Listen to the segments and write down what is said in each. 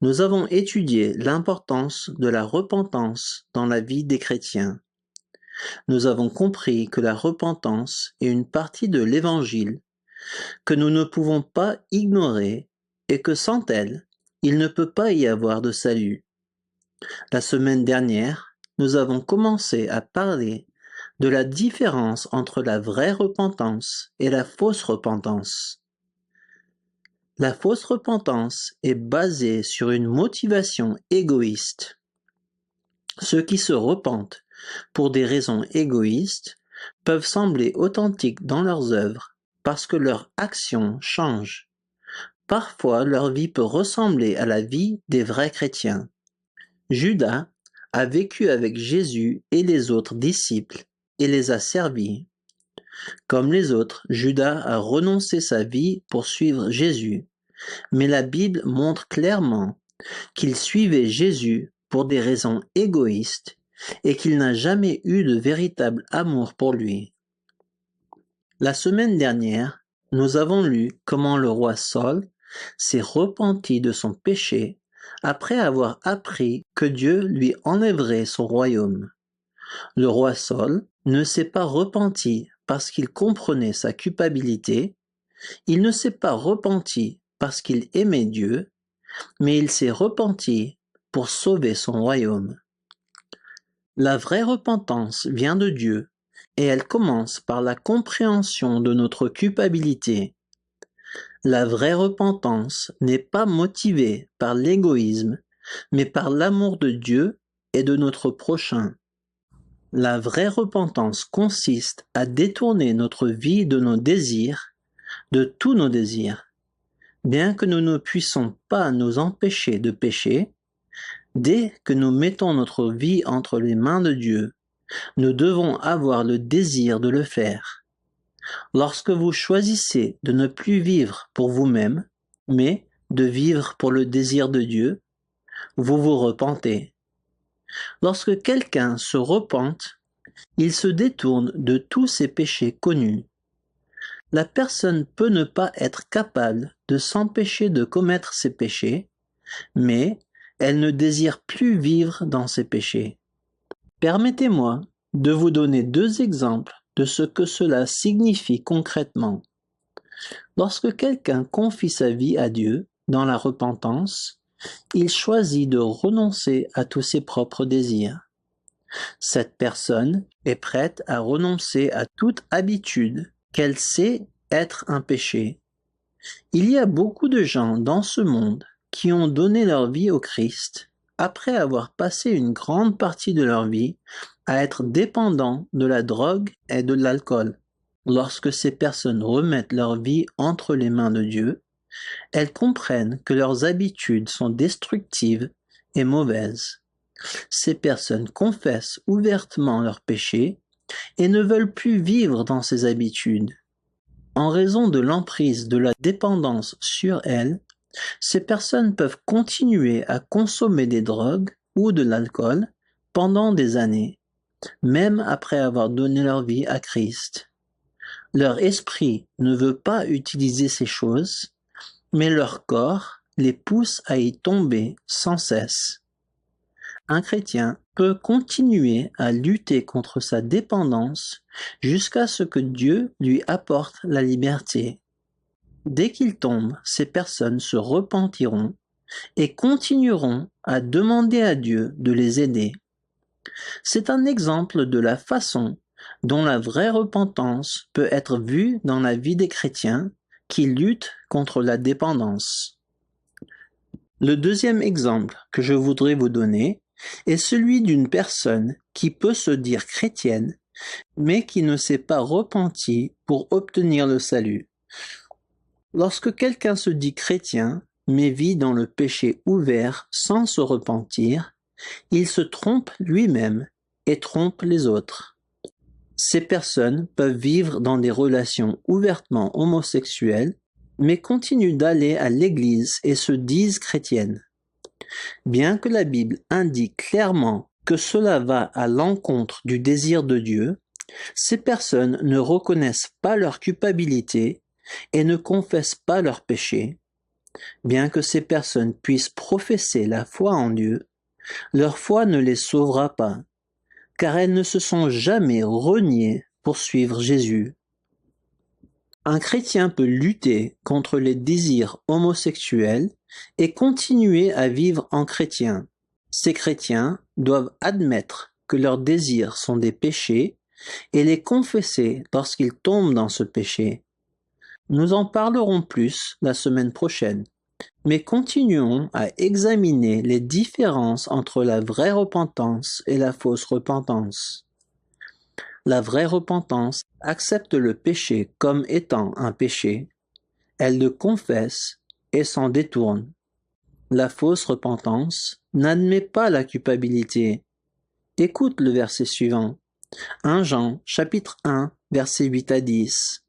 nous avons étudié l'importance de la repentance dans la vie des chrétiens. Nous avons compris que la repentance est une partie de l'Évangile que nous ne pouvons pas ignorer et que sans elle, il ne peut pas y avoir de salut. La semaine dernière, nous avons commencé à parler de la différence entre la vraie repentance et la fausse repentance. La fausse repentance est basée sur une motivation égoïste. Ceux qui se repentent pour des raisons égoïstes peuvent sembler authentiques dans leurs œuvres parce que leurs actions changent. Parfois, leur vie peut ressembler à la vie des vrais chrétiens. Judas a vécu avec Jésus et les autres disciples et les a servis. Comme les autres, Judas a renoncé sa vie pour suivre Jésus, mais la Bible montre clairement qu'il suivait Jésus pour des raisons égoïstes et qu'il n'a jamais eu de véritable amour pour lui. La semaine dernière, nous avons lu comment le roi Saul s'est repenti de son péché après avoir appris que Dieu lui enlèverait son royaume. Le roi Saul ne s'est pas repenti parce qu'il comprenait sa culpabilité, il ne s'est pas repenti parce qu'il aimait Dieu, mais il s'est repenti pour sauver son royaume. La vraie repentance vient de Dieu et elle commence par la compréhension de notre culpabilité. La vraie repentance n'est pas motivée par l'égoïsme, mais par l'amour de Dieu et de notre prochain. La vraie repentance consiste à détourner notre vie de nos désirs, de tous nos désirs. Bien que nous ne puissions pas nous empêcher de pécher, dès que nous mettons notre vie entre les mains de Dieu, nous devons avoir le désir de le faire. Lorsque vous choisissez de ne plus vivre pour vous-même, mais de vivre pour le désir de Dieu, vous vous repentez. Lorsque quelqu'un se repente, il se détourne de tous ses péchés connus. La personne peut ne pas être capable de s'empêcher de commettre ses péchés, mais elle ne désire plus vivre dans ses péchés. Permettez-moi de vous donner 2 exemples de ce que cela signifie concrètement. Lorsque quelqu'un confie sa vie à Dieu dans la repentance, il choisit de renoncer à tous ses propres désirs. Cette personne est prête à renoncer à toute habitude qu'elle sait être un péché. Il y a beaucoup de gens dans ce monde qui ont donné leur vie au Christ après avoir passé une grande partie de leur vie à être dépendants de la drogue et de l'alcool. Lorsque ces personnes remettent leur vie entre les mains de Dieu, elles comprennent que leurs habitudes sont destructives et mauvaises. Ces personnes confessent ouvertement leurs péchés et ne veulent plus vivre dans ces habitudes. En raison de l'emprise de la dépendance sur elles, ces personnes peuvent continuer à consommer des drogues ou de l'alcool pendant des années, même après avoir donné leur vie à Christ. Leur esprit ne veut pas utiliser ces choses, mais leur corps les pousse à y tomber sans cesse. Un chrétien peut continuer à lutter contre sa dépendance jusqu'à ce que Dieu lui apporte la liberté. Dès qu'il tombe, ces personnes se repentiront et continueront à demander à Dieu de les aider. C'est un exemple de la façon dont la vraie repentance peut être vue dans la vie des chrétiens qui luttent contre la dépendance. Le deuxième exemple que je voudrais vous donner est celui d'une personne qui peut se dire chrétienne, mais qui ne s'est pas repentie pour obtenir le salut. Lorsque quelqu'un se dit chrétien, mais vit dans le péché ouvert sans se repentir, il se trompe lui-même et trompe les autres. Ces personnes peuvent vivre dans des relations ouvertement homosexuelles, mais continuent d'aller à l'église et se disent chrétiennes. Bien que la Bible indique clairement que cela va à l'encontre du désir de Dieu, ces personnes ne reconnaissent pas leur culpabilité et ne confessent pas leurs péchés. Bien que ces personnes puissent professer la foi en Dieu, leur foi ne les sauvera pas, car elles ne se sont jamais reniées pour suivre Jésus. Un chrétien peut lutter contre les désirs homosexuels et continuer à vivre en chrétien. Ces chrétiens doivent admettre que leurs désirs sont des péchés et les confesser lorsqu'ils tombent dans ce péché. Nous en parlerons plus la semaine prochaine, mais continuons à examiner les différences entre la vraie repentance et la fausse repentance. La vraie repentance accepte le péché comme étant un péché, elle le confesse et s'en détourne. La fausse repentance n'admet pas la culpabilité. Écoute le verset suivant. 1 Jean, chapitre 1, versets 8 à 10.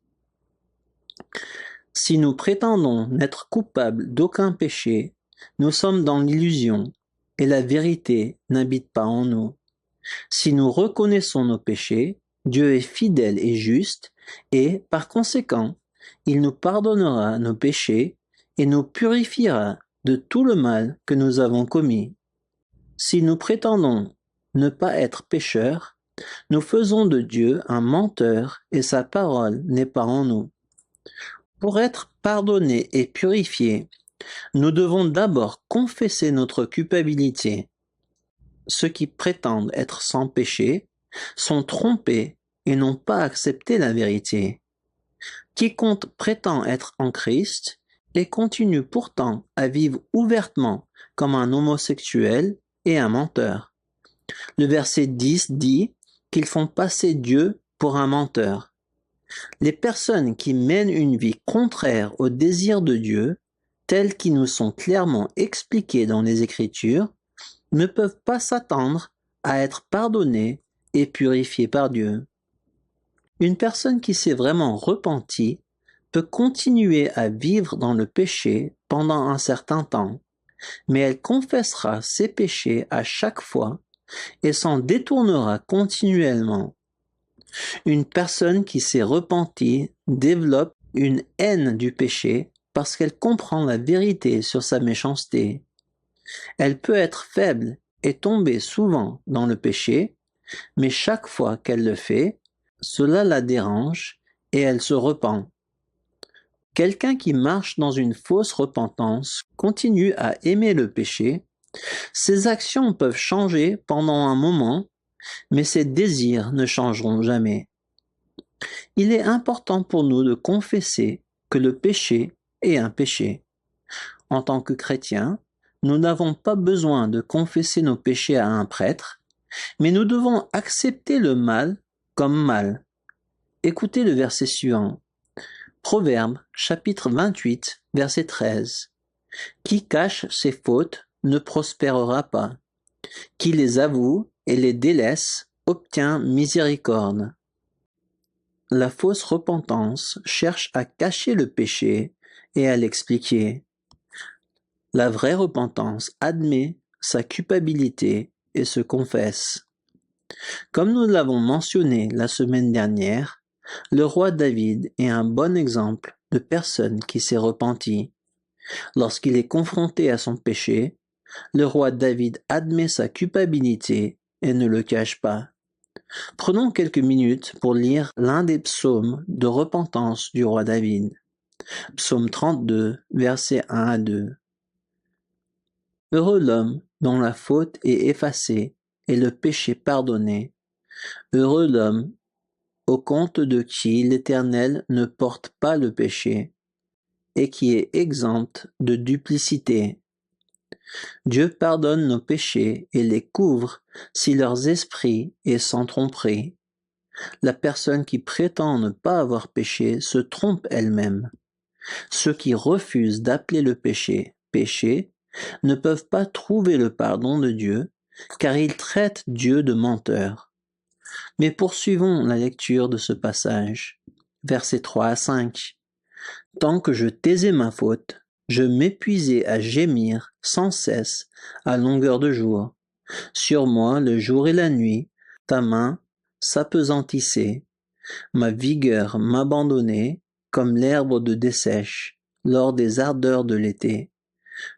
Si nous prétendons n'être coupables d'aucun péché, nous sommes dans l'illusion, et la vérité n'habite pas en nous. Si nous reconnaissons nos péchés, Dieu est fidèle et juste, et, par conséquent, il nous pardonnera nos péchés et nous purifiera de tout le mal que nous avons commis. Si nous prétendons ne pas être pécheurs, nous faisons de Dieu un menteur et sa parole n'est pas en nous. Pour être pardonnés et purifiés, nous devons d'abord confesser notre culpabilité. Ceux qui prétendent être sans péché sont trompés et n'ont pas accepté la vérité. Quiconque prétend être en Christ et continue pourtant à vivre ouvertement comme un homosexuel et un menteur. Le verset 10 dit qu'ils font passer Dieu pour un menteur. Les personnes qui mènent une vie contraire aux désirs de Dieu, tels qu'ils nous sont clairement expliqués dans les Écritures, ne peuvent pas s'attendre à être pardonnées et purifiées par Dieu. Une personne qui s'est vraiment repentie peut continuer à vivre dans le péché pendant un certain temps, mais elle confessera ses péchés à chaque fois et s'en détournera continuellement. Une personne qui s'est repentie développe une haine du péché parce qu'elle comprend la vérité sur sa méchanceté. Elle peut être faible et tomber souvent dans le péché, mais chaque fois qu'elle le fait, cela la dérange et elle se repent. Quelqu'un qui marche dans une fausse repentance continue à aimer le péché. Ses actions peuvent changer pendant un moment, mais ses désirs ne changeront jamais. Il est important pour nous de confesser que le péché est un péché. En tant que chrétiens, nous n'avons pas besoin de confesser nos péchés à un prêtre, mais nous devons accepter le mal comme mal. Écoutez le verset suivant. Proverbe, chapitre 28, verset 13. Qui cache ses fautes ne prospérera pas. Qui les avoue et les délaisse obtient miséricorde. La fausse repentance cherche à cacher le péché et à l'expliquer. La vraie repentance admet sa culpabilité et se confesse. Comme nous l'avons mentionné la semaine dernière, le roi David est un bon exemple de personne qui s'est repenti. Lorsqu'il est confronté à son péché, le roi David admet sa culpabilité et ne le cache pas. Prenons quelques minutes pour lire l'un des psaumes de repentance du roi David. Psaume 32, versets 1 à 2. Heureux l'homme dont la faute est effacée et le péché pardonné. Heureux l'homme au compte de qui l'Éternel ne porte pas le péché et qui est exempt de duplicité. Dieu pardonne nos péchés et les couvre si leurs esprits est sans tromperie. La personne qui prétend ne pas avoir péché se trompe elle-même. Ceux qui refusent d'appeler le péché péché ne peuvent pas trouver le pardon de Dieu, car ils traitent Dieu de menteur. Mais poursuivons la lecture de ce passage, versets 3 à 5. Tant que je taisais ma faute, je m'épuisais à gémir sans cesse à longueur de jour. Sur moi, le jour et la nuit, ta main s'appesantissait. Ma vigueur m'abandonnait comme l'herbe de dessèche. lors des ardeurs de l'été.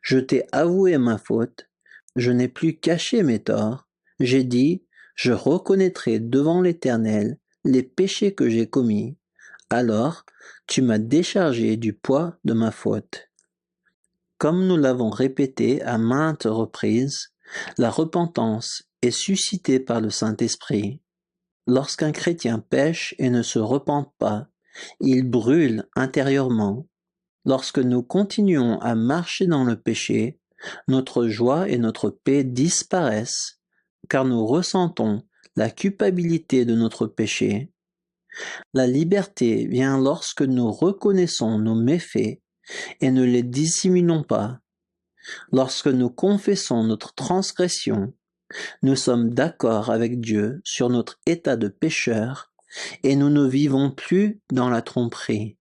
Je t'ai avoué ma faute, je n'ai plus caché mes torts. J'ai dit, je reconnaîtrai devant l'Éternel les péchés que j'ai commis. Alors, tu m'as déchargé du poids de ma faute. Comme nous l'avons répété à maintes reprises, la repentance est suscitée par le Saint-Esprit. Lorsqu'un chrétien pêche et ne se repent pas, il brûle intérieurement. Lorsque nous continuons à marcher dans le péché, notre joie et notre paix disparaissent, car nous ressentons la culpabilité de notre péché. La liberté vient lorsque nous reconnaissons nos méfaits et ne les dissimulons pas. Lorsque nous confessons notre transgression, nous sommes d'accord avec Dieu sur notre état de pécheur et nous ne vivons plus dans la tromperie.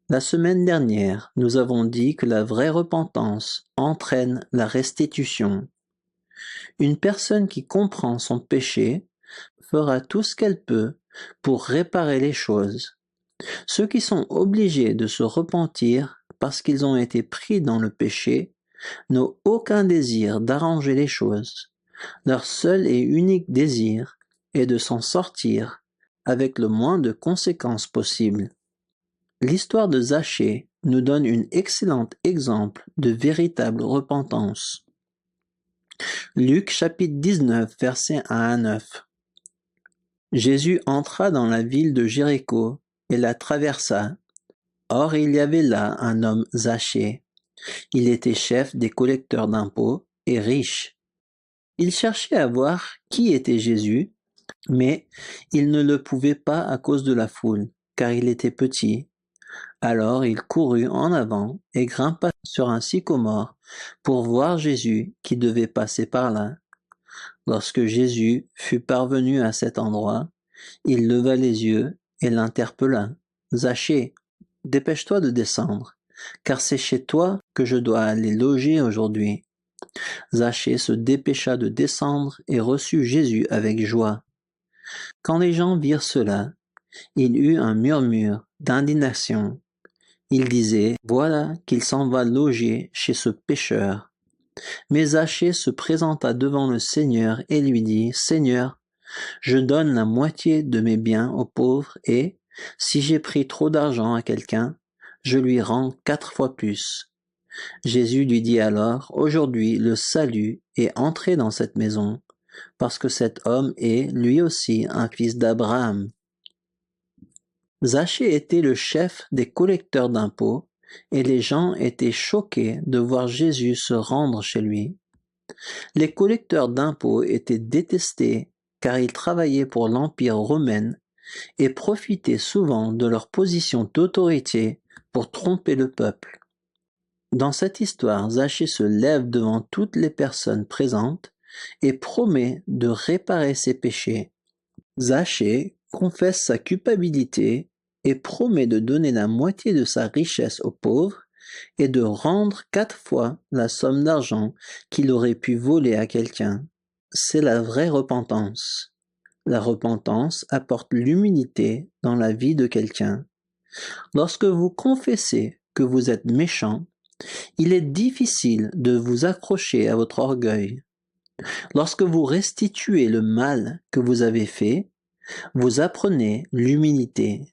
La semaine dernière, nous avons dit que la vraie repentance entraîne la restitution. Une personne qui comprend son péché fera tout ce qu'elle peut pour réparer les choses. Ceux qui sont obligés de se repentir parce qu'ils ont été pris dans le péché n'ont aucun désir d'arranger les choses. Leur seul et unique désir est de s'en sortir avec le moins de conséquences possible. L'histoire de Zachée nous donne un excellent exemple de véritable repentance. Luc chapitre 19 versets 1 à 9. Jésus entra dans la ville de Jéricho et la traversa. Or il y avait là un homme Zachée. Il était chef des collecteurs d'impôts et riche. Il cherchait à voir qui était Jésus, mais il ne le pouvait pas à cause de la foule, car il était petit. Alors il courut en avant et grimpa sur un sycomore pour voir Jésus qui devait passer par là. Lorsque Jésus fut parvenu à cet endroit, il leva les yeux et l'interpella. « Zachée, dépêche-toi de descendre, car c'est chez toi que je dois aller loger aujourd'hui. » Zachée se dépêcha de descendre et reçut Jésus avec joie. Quand les gens virent cela, il eut un murmure d'indignation. Il disait, voilà qu'il s'en va loger chez ce pécheur. Mais Zachée se présenta devant le Seigneur et lui dit, Seigneur, je donne la moitié de mes biens aux pauvres et, si j'ai pris trop d'argent à quelqu'un, je lui rends 4 fois plus. Jésus lui dit alors, aujourd'hui le salut est entré dans cette maison, parce que cet homme est, lui aussi, un fils d'Abraham. Zachée était le chef des collecteurs d'impôts, et les gens étaient choqués de voir Jésus se rendre chez lui. Les collecteurs d'impôts étaient détestés car ils travaillaient pour l'Empire romain et profitaient souvent de leur position d'autorité pour tromper le peuple. Dans cette histoire, Zachée se lève devant toutes les personnes présentes et promet de réparer ses péchés. Zachée confesse sa culpabilité et promet de donner la moitié de sa richesse aux pauvres et de rendre 4 fois la somme d'argent qu'il aurait pu voler à quelqu'un. C'est la vraie repentance. La repentance apporte l'humilité dans la vie de quelqu'un. Lorsque vous confessez que vous êtes méchant, il est difficile de vous accrocher à votre orgueil. Lorsque vous restituez le mal que vous avez fait, vous apprenez l'humilité.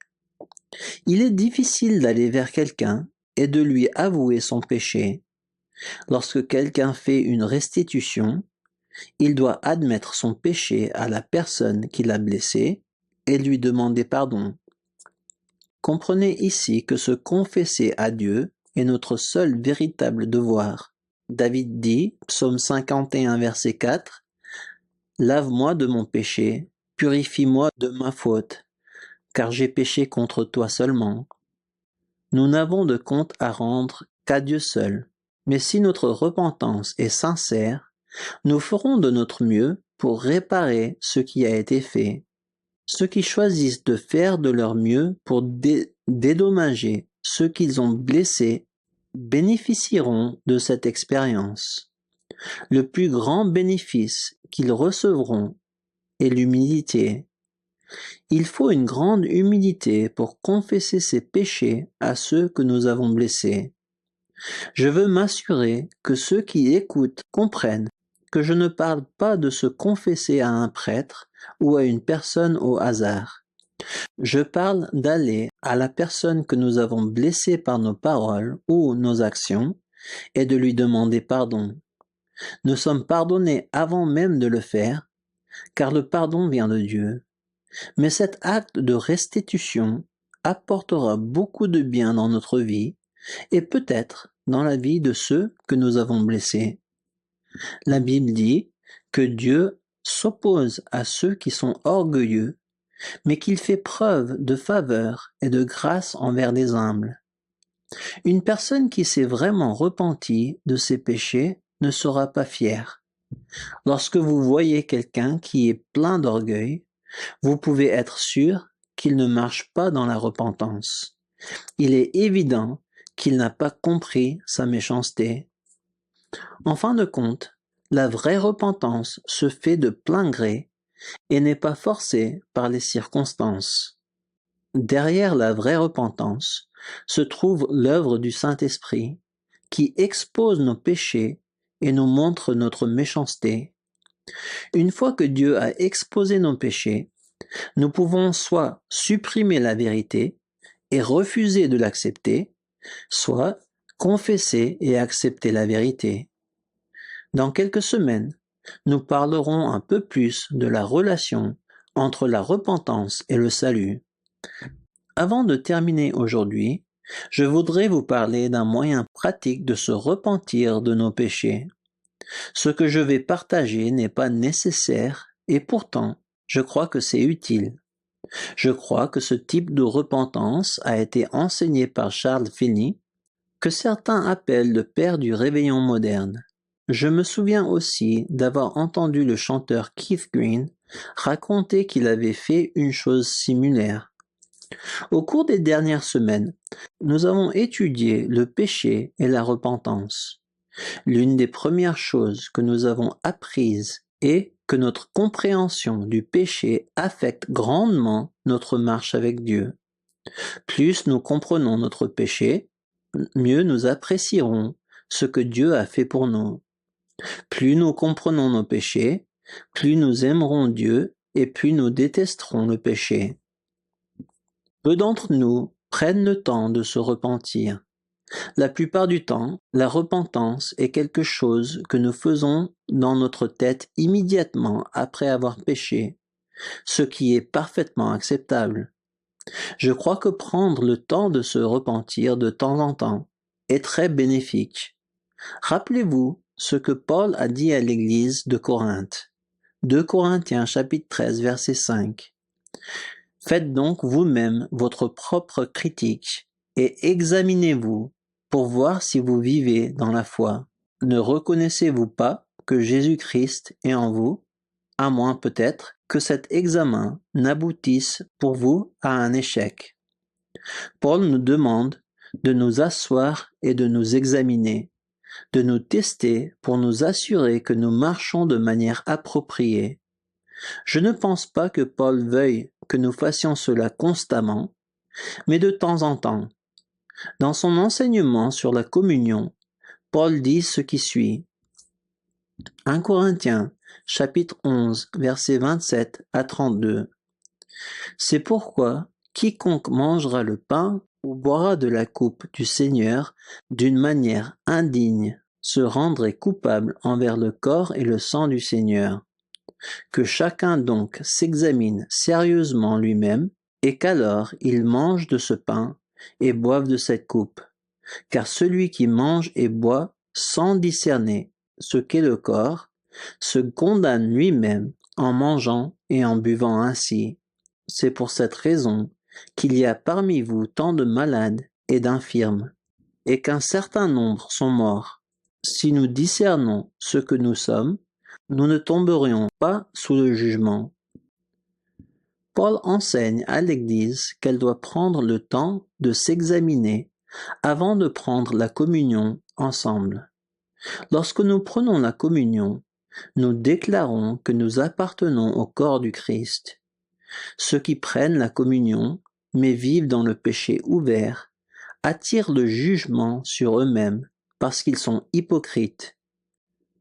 Il est difficile d'aller vers quelqu'un et de lui avouer son péché. Lorsque quelqu'un fait une restitution, il doit admettre son péché à la personne qui l'a blessé et lui demander pardon. Comprenez ici que se confesser à Dieu est notre seul véritable devoir. David dit, psaume 51, verset 4, « Lave-moi de mon péché, purifie-moi de ma faute, car j'ai péché contre toi seulement. » Nous n'avons de compte à rendre qu'à Dieu seul, mais si notre repentance est sincère, nous ferons de notre mieux pour réparer ce qui a été fait. Ceux qui choisissent de faire de leur mieux pour dédommager ceux qu'ils ont blessés bénéficieront de cette expérience. Le plus grand bénéfice qu'ils recevront est l'humilité. Il faut une grande humilité pour confesser ses péchés à ceux que nous avons blessés. Je veux m'assurer que ceux qui écoutent comprennent que je ne parle pas de se confesser à un prêtre ou à une personne au hasard. Je parle d'aller à la personne que nous avons blessée par nos paroles ou nos actions et de lui demander pardon. Nous sommes pardonnés avant même de le faire, car le pardon vient de Dieu. Mais cet acte de restitution apportera beaucoup de bien dans notre vie et peut-être dans la vie de ceux que nous avons blessés. La Bible dit que Dieu s'oppose à ceux qui sont orgueilleux, mais qu'il fait preuve de faveur et de grâce envers les humbles. Une personne qui s'est vraiment repentie de ses péchés ne sera pas fière. Lorsque vous voyez quelqu'un qui est plein d'orgueil, vous pouvez être sûr qu'il ne marche pas dans la repentance. Il est évident qu'il n'a pas compris sa méchanceté. En fin de compte, la vraie repentance se fait de plein gré et n'est pas forcée par les circonstances. Derrière la vraie repentance se trouve l'œuvre du Saint-Esprit qui expose nos péchés et nous montre notre méchanceté. Une fois que Dieu a exposé nos péchés, nous pouvons soit supprimer la vérité et refuser de l'accepter, soit confesser et accepter la vérité. Dans quelques semaines, nous parlerons un peu plus de la relation entre la repentance et le salut. Avant de terminer aujourd'hui, je voudrais vous parler d'un moyen pratique de se repentir de nos péchés. Ce que je vais partager n'est pas nécessaire et pourtant, je crois que c'est utile. Je crois que ce type de repentance a été enseigné par Charles Finney, que certains appellent le père du réveillon moderne. Je me souviens aussi d'avoir entendu le chanteur Keith Green raconter qu'il avait fait une chose similaire. Au cours des dernières semaines, nous avons étudié le péché et la repentance. L'une des premières choses que nous avons apprises est que notre compréhension du péché affecte grandement notre marche avec Dieu. Plus nous comprenons notre péché, mieux nous apprécierons ce que Dieu a fait pour nous. Plus nous comprenons nos péchés, plus nous aimerons Dieu et plus nous détesterons le péché. Peu d'entre nous prennent le temps de se repentir. La plupart du temps, la repentance est quelque chose que nous faisons dans notre tête immédiatement après avoir péché, ce qui est parfaitement acceptable. Je crois que prendre le temps de se repentir de temps en temps est très bénéfique. Rappelez-vous ce que Paul a dit à l'église de Corinthe. 2 Corinthiens chapitre 13 verset 5. Faites donc vous-même votre propre critique et examinez-vous pour voir si vous vivez dans la foi. Ne reconnaissez-vous pas que Jésus-Christ est en vous, à moins peut-être que cet examen n'aboutisse pour vous à un échec. Paul nous demande de nous asseoir et de nous examiner, de nous tester pour nous assurer que nous marchons de manière appropriée. Je ne pense pas que Paul veuille que nous fassions cela constamment, mais de temps en temps. Dans son enseignement sur la communion, Paul dit ce qui suit. 1 Corinthiens, chapitre 11, versets 27 à 32. C'est pourquoi quiconque mangera le pain ou boira de la coupe du Seigneur d'une manière indigne se rendrait coupable envers le corps et le sang du Seigneur. Que chacun donc s'examine sérieusement lui-même, et qu'alors il mange de ce pain et boive de cette coupe. Car celui qui mange et boit sans discerner ce qu'est le corps, se condamne lui-même en mangeant et en buvant ainsi. C'est pour cette raison qu'il y a parmi vous tant de malades et d'infirmes, et qu'un certain nombre sont morts. Si nous discernons ce que nous sommes, nous ne tomberions pas sous le jugement. Paul enseigne à l'Église qu'elle doit prendre le temps de s'examiner avant de prendre la communion ensemble. Lorsque nous prenons la communion, nous déclarons que nous appartenons au corps du Christ. Ceux qui prennent la communion, mais vivent dans le péché ouvert, attirent le jugement sur eux-mêmes parce qu'ils sont hypocrites.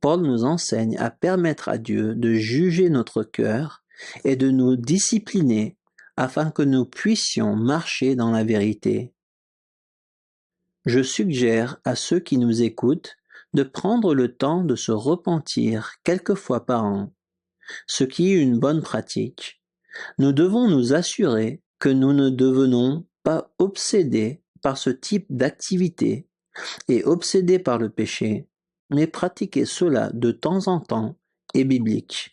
Paul nous enseigne à permettre à Dieu de juger notre cœur et de nous discipliner afin que nous puissions marcher dans la vérité. Je suggère à ceux qui nous écoutent de prendre le temps de se repentir quelques fois par an, ce qui est une bonne pratique. Nous devons nous assurer que nous ne devenons pas obsédés par ce type d'activité et obsédés par le péché, mais pratiquer cela de temps en temps est biblique.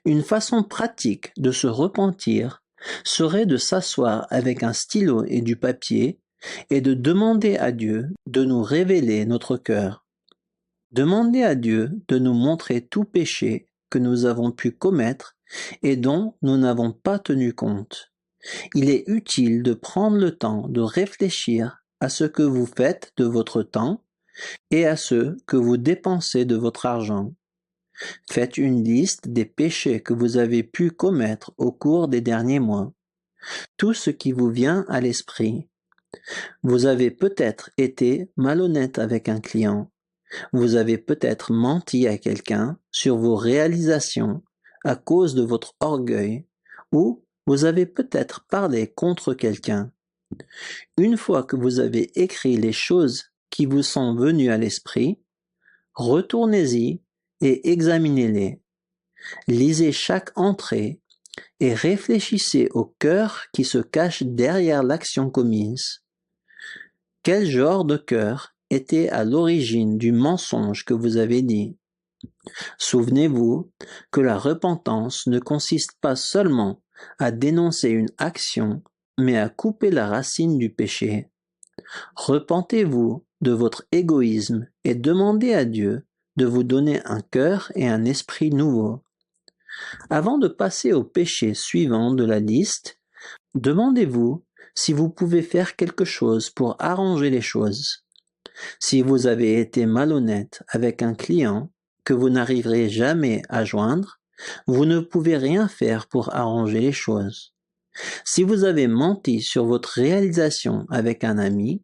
Une façon pratique de se repentir serait de s'asseoir avec un stylo et du papier et de demander à Dieu de nous révéler notre cœur. Demander à Dieu de nous montrer tout péché que nous avons pu commettre et dont nous n'avons pas tenu compte. Il est utile de prendre le temps de réfléchir à ce que vous faites de votre temps et à ce que vous dépensez de votre argent. Faites une liste des péchés que vous avez pu commettre au cours des derniers mois. Tout ce qui vous vient à l'esprit. Vous avez peut-être été malhonnête avec un client. Vous avez peut-être menti à quelqu'un sur vos réalisations à cause de votre orgueil, ou vous avez peut-être parlé contre quelqu'un. Une fois que vous avez écrit les choses qui vous sont venues à l'esprit, retournez-y et examinez-les. Lisez chaque entrée et réfléchissez au cœur qui se cache derrière l'action commise. Quel genre de cœur était à l'origine du mensonge que vous avez dit? Souvenez-vous que la repentance ne consiste pas seulement à dénoncer une action, mais à couper la racine du péché. Repentez-vous de votre égoïsme et demandez à Dieu de vous donner un cœur et un esprit nouveau. Avant de passer au péché suivant de la liste, demandez-vous si vous pouvez faire quelque chose pour arranger les choses. Si vous avez été malhonnête avec un client que vous n'arriverez jamais à joindre, vous ne pouvez rien faire pour arranger les choses. Si vous avez menti sur votre réalisation avec un ami,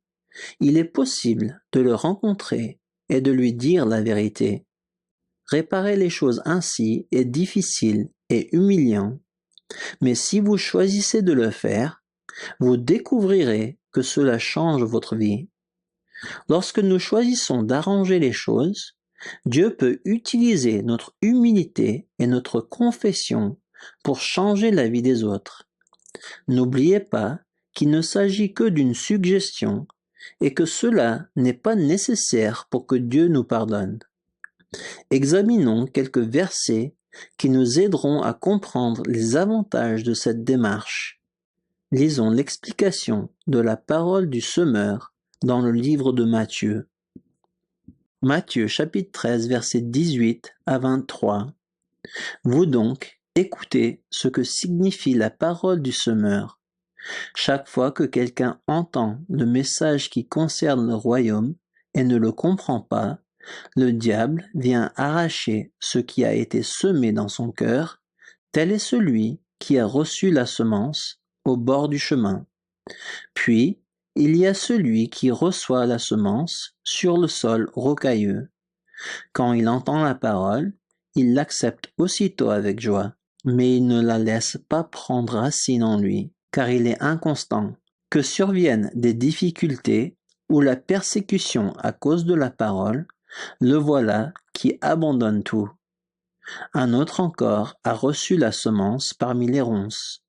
il est possible de le rencontrer et de lui dire la vérité. Réparer les choses ainsi est difficile et humiliant, mais si vous choisissez de le faire, vous découvrirez que cela change votre vie. Lorsque nous choisissons d'arranger les choses, Dieu peut utiliser notre humilité et notre confession pour changer la vie des autres. N'oubliez pas qu'il ne s'agit que d'une suggestion et que cela n'est pas nécessaire pour que Dieu nous pardonne. Examinons quelques versets qui nous aideront à comprendre les avantages de cette démarche. Lisons l'explication de la parole du semeur dans le livre de Matthieu. Matthieu chapitre 13 versets 18 à 23. Vous donc, écoutez ce que signifie la parole du semeur. Chaque fois que quelqu'un entend le message qui concerne le royaume et ne le comprend pas, le diable vient arracher ce qui a été semé dans son cœur. Tel est celui qui a reçu la semence au bord du chemin. Puis, il y a celui qui reçoit la semence sur le sol rocailleux. Quand il entend la parole, il l'accepte aussitôt avec joie, mais il ne la laisse pas prendre racine en lui, car il est inconstant. Que surviennent des difficultés ou la persécution à cause de la parole, le voilà qui abandonne tout. Un autre encore a reçu la semence parmi les ronces.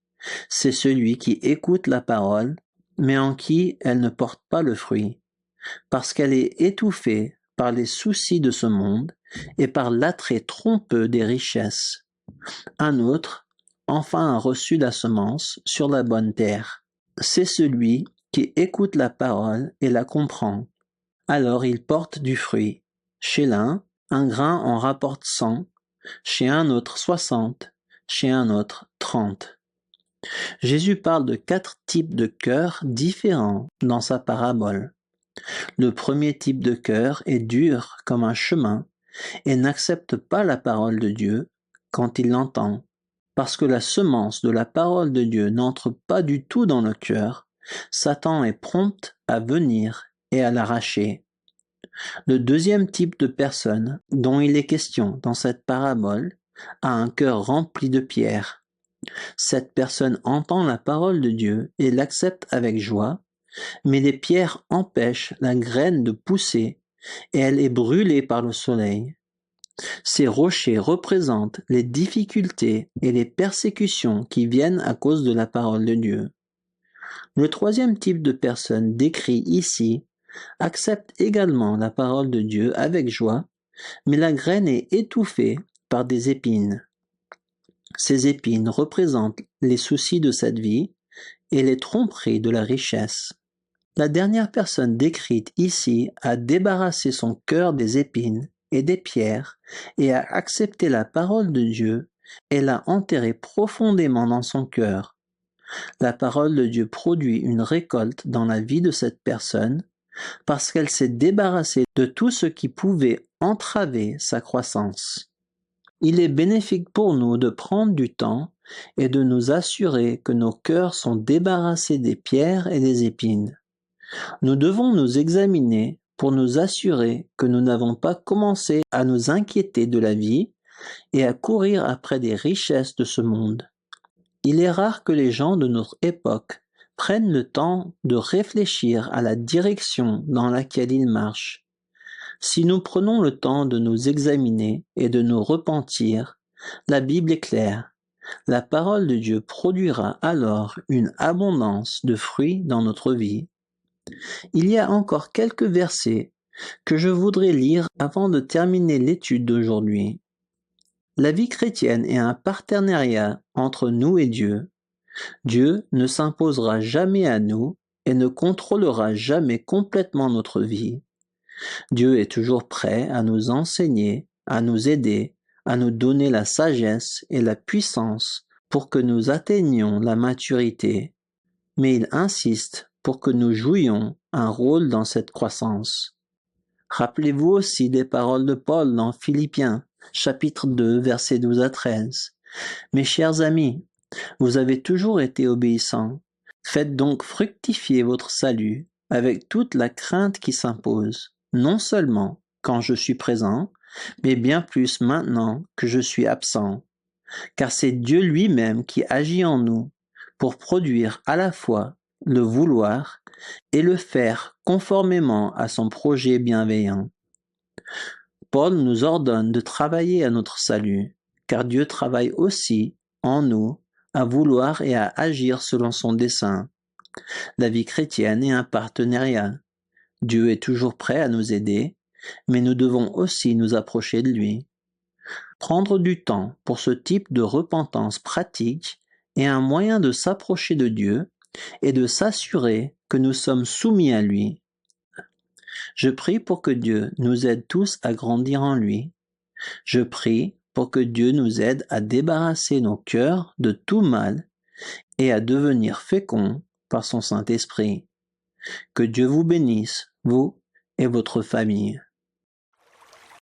C'est celui qui écoute la parole, mais en qui elle ne porte pas le fruit, parce qu'elle est étouffée par les soucis de ce monde et par l'attrait trompeux des richesses. Un autre, enfin, a reçu la semence sur la bonne terre. C'est celui qui écoute la parole et la comprend. Alors il porte du fruit. Chez l'un, un grain en rapporte 100, chez un autre 60, chez un autre 30. Jésus parle de 4 types de cœurs différents dans sa parabole. Le premier type de cœur est dur comme un chemin et n'accepte pas la parole de Dieu quand il l'entend. Parce que la semence de la parole de Dieu n'entre pas du tout dans le cœur, Satan est prompt à venir et à l'arracher. Le deuxième type de personne dont il est question dans cette parabole a un cœur rempli de pierres. Cette personne entend la parole de Dieu et l'accepte avec joie, mais les pierres empêchent la graine de pousser et elle est brûlée par le soleil. Ces rochers représentent les difficultés et les persécutions qui viennent à cause de la parole de Dieu. Le troisième type de personne décrit ici accepte également la parole de Dieu avec joie, mais la graine est étouffée par des épines. Ces épines représentent les soucis de cette vie et les tromperies de la richesse. La dernière personne décrite ici a débarrassé son cœur des épines et des pierres et a accepté la parole de Dieu et l'a enterrée profondément dans son cœur. La parole de Dieu produit une récolte dans la vie de cette personne parce qu'elle s'est débarrassée de tout ce qui pouvait entraver sa croissance. Il est bénéfique pour nous de prendre du temps et de nous assurer que nos cœurs sont débarrassés des pierres et des épines. Nous devons nous examiner pour nous assurer que nous n'avons pas commencé à nous inquiéter de la vie et à courir après des richesses de ce monde. Il est rare que les gens de notre époque prennent le temps de réfléchir à la direction dans laquelle ils marchent. Si nous prenons le temps de nous examiner et de nous repentir, la Bible est claire. La parole de Dieu produira alors une abondance de fruits dans notre vie. Il y a encore quelques versets que je voudrais lire avant de terminer l'étude d'aujourd'hui. La vie chrétienne est un partenariat entre nous et Dieu. Dieu ne s'imposera jamais à nous et ne contrôlera jamais complètement notre vie. Dieu est toujours prêt à nous enseigner, à nous aider, à nous donner la sagesse et la puissance pour que nous atteignions la maturité. Mais il insiste pour que nous jouions un rôle dans cette croissance. Rappelez-vous aussi des paroles de Paul dans Philippiens, chapitre 2, versets 12 à 13. Mes chers amis, vous avez toujours été obéissants. Faites donc fructifier votre salut avec toute la crainte qui s'impose, non seulement quand je suis présent, mais bien plus maintenant que je suis absent. Car c'est Dieu lui-même qui agit en nous pour produire à la fois le vouloir et le faire conformément à son projet bienveillant. Paul nous ordonne de travailler à notre salut, car Dieu travaille aussi en nous à vouloir et à agir selon son dessein. La vie chrétienne est un partenariat. Dieu est toujours prêt à nous aider, mais nous devons aussi nous approcher de lui. Prendre du temps pour ce type de repentance pratique est un moyen de s'approcher de Dieu et de s'assurer que nous sommes soumis à lui. Je prie pour que Dieu nous aide tous à grandir en lui. Je prie pour que Dieu nous aide à débarrasser nos cœurs de tout mal et à devenir féconds par son Saint-Esprit. Que Dieu vous bénisse, vous et votre famille.